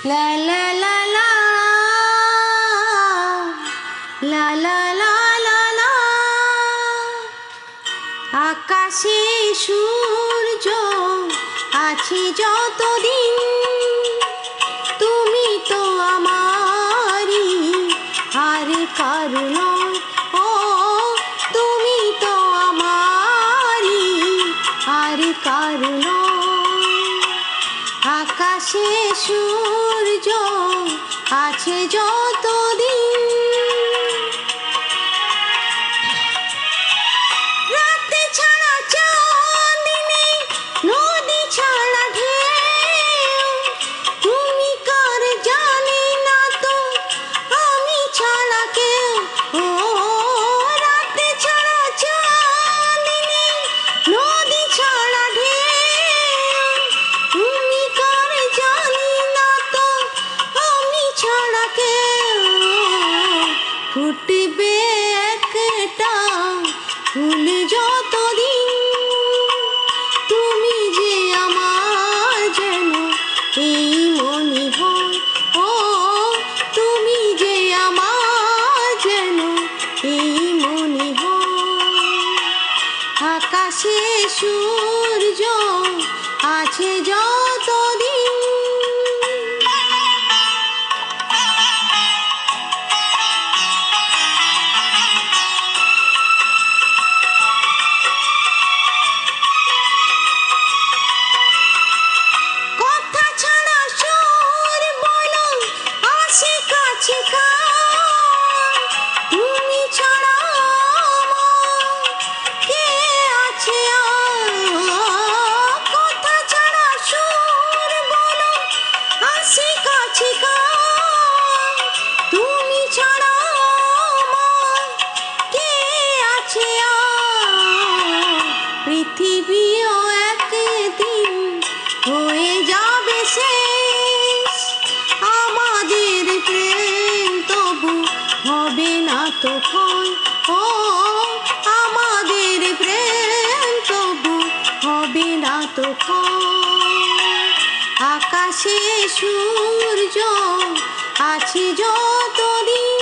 লা লা লা লা লা লা লা লা লা। আকাশে সূর্য আছে যতদিন, তুমি তো আমারই আর কারো নয়। ও তুমি তো আমারই আর কারো নয়। আকাশে সূর্য আছে যতদিন, রাতে ছাড়া চাঁদ নেই, নদী ছাড়া ঢেউ, তুমি কার জানি না তো, আমি ছাড়া কেউ। ও রাতে ছাড়া চাঁদ নেই, নদী ছাড়া ঢেউ, তুমি কার জানি না তো, আমি ছাড়া কেউ। ফুটবে একটা ফুল যতদিন, তুমি যে আমার যেন এই মনে হয়। ও তুমি যে আমার যেন এই মনে হয়। আকাশে সূর্য আছে যতদিন। কথা ছাড়া সুর বলো আসে কাছে কার, তুমি ছাড়া আমার কে আছে আর। কথা ছাড়া সুর বলো আসে কাছে কার, তুমি ছাড়া আমার কে আছে আর। পৃথিবীও একদিন হয়ে যাবে শেষ, আমাদের প্রেম তবু হবে না তো ক্ষয়। ও আমাদের প্রেম তবু হবে না তো ক্ষয়। আকাশে সূর্য আছে যতদিন,